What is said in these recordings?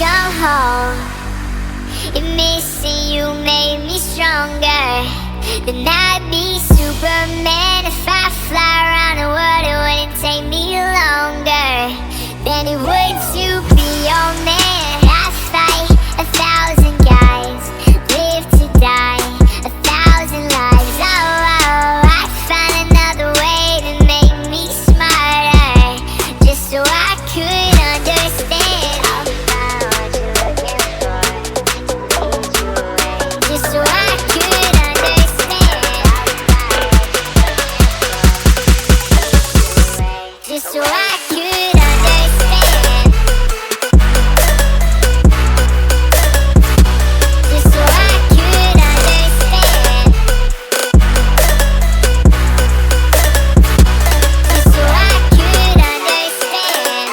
come home. If missing you made me stronger, then I'd be Superman. If I fly around the world, it wouldn't take me longer than it would to be your man. I fight 1,000 guys, live to die 1,000 lives. Oh, I find another way to make me smarter, just so I could understand. I'll find what you're looking for, lead you away, just so I could understand. Just so I could understand. Just so I could understand. Just so I could understand.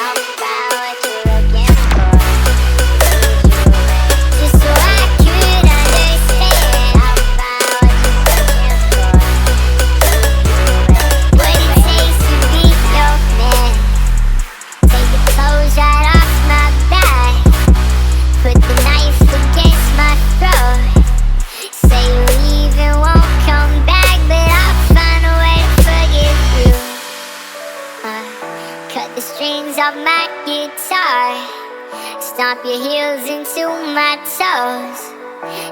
I'll find what you're looking for, lead you away, just so I could understand. I'll find what you're looking for, lead you away. What it takes to be your man. Take the clothes right off my back, put the knife against my throat. Say you leave and won't come back, but I'll find a way to forgive you. Cut the strings off my guitar, stomp your heels into my toes,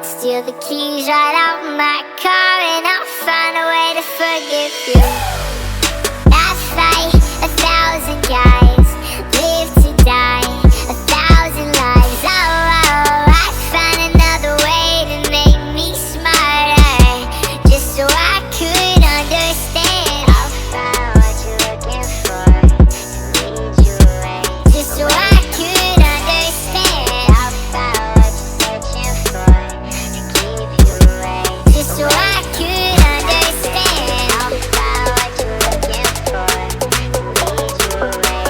steal the keys right out my car, and I'll find a way to forgive you. I fight 1,000 guys, live to die 1,000 lives. Oh, I find another way to make me smarter, just so I could understand. I'll find what you're looking for, lead you away, just so I could understand. I'll find what you're searching for, to keep you away, just so I could understand. I'll find what you're looking for, lead you away,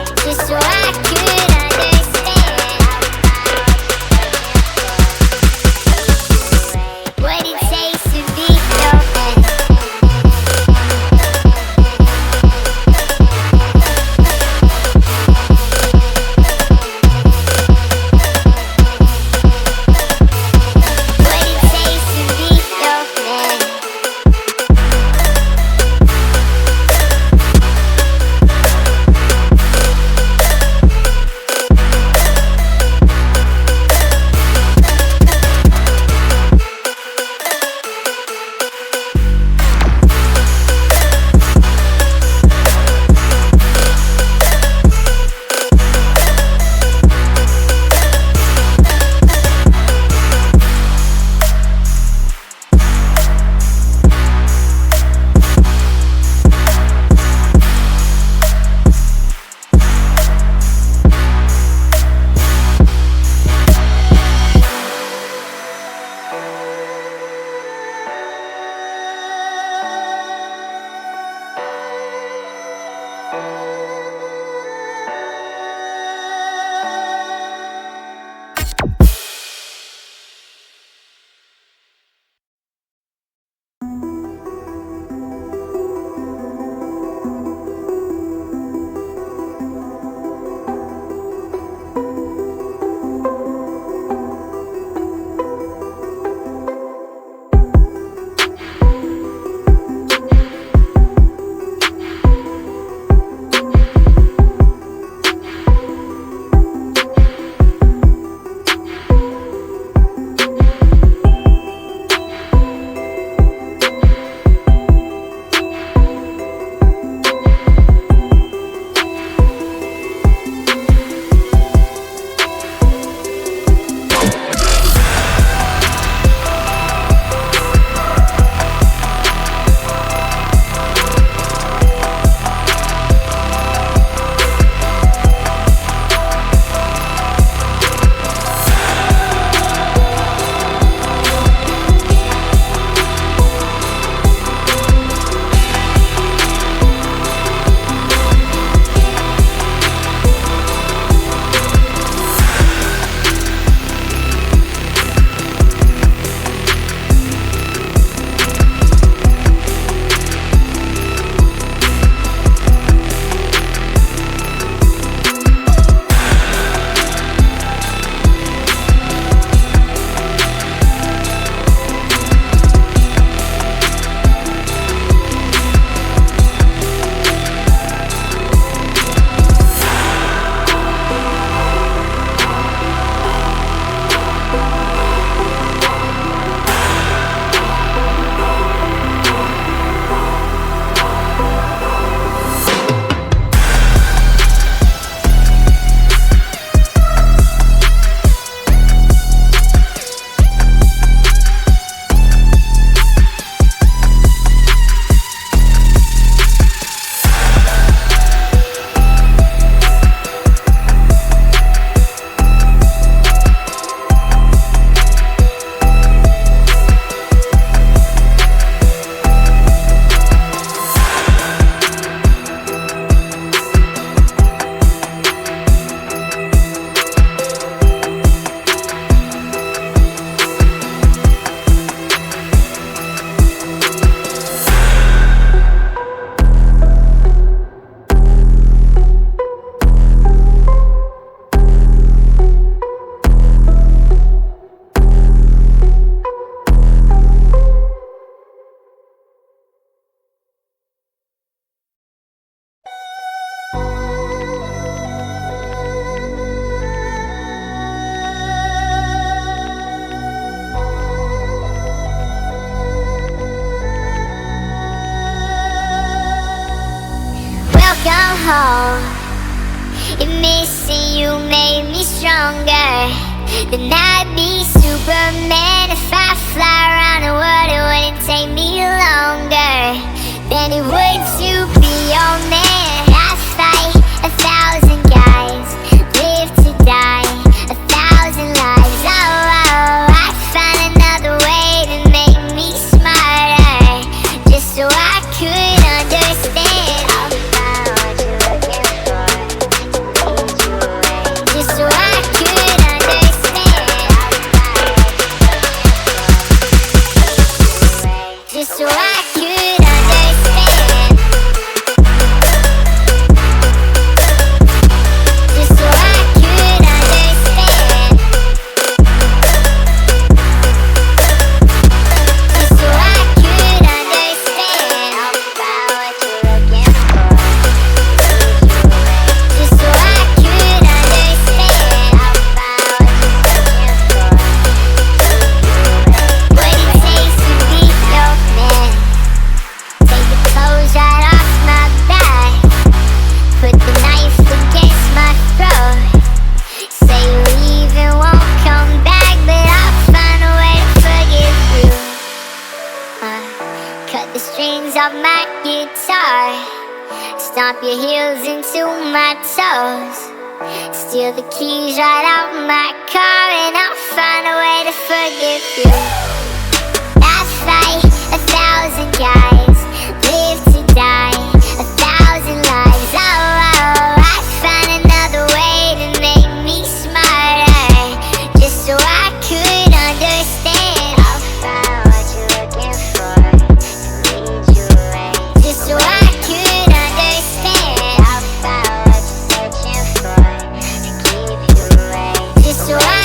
missing you made me stronger. Then I'd be Superman. If I fly around the world, it wouldn't take me longer than it would to be your man. I fight 1,000 guys, live to die 1,000 lives. Oh, I find another way to make me smarter, just so I could understand. I'll find what you're looking for, just so I could understand. Just so I could understand. Just so I could understand. Just so I could understand. I'll find what you're looking for, just so I could understand. I'll find what you're looking for, what it takes to be your man. Take the clothes right off my back, put the knife against my throat. Say you leave and won't come back, but I'll find a way to forgive you. Cut the strings off my guitar, stomp your heels into my toes, steal the keys right out my car, and I'll find a way to forgive you. I fight 1,000 guys, live to die 1,000 lives. Oh, I find another way to make me smarter, just so I could understand. I'll find what you're looking for, lead you away, just so I could understand. I'll find what you're searching for, to keep you away, just so I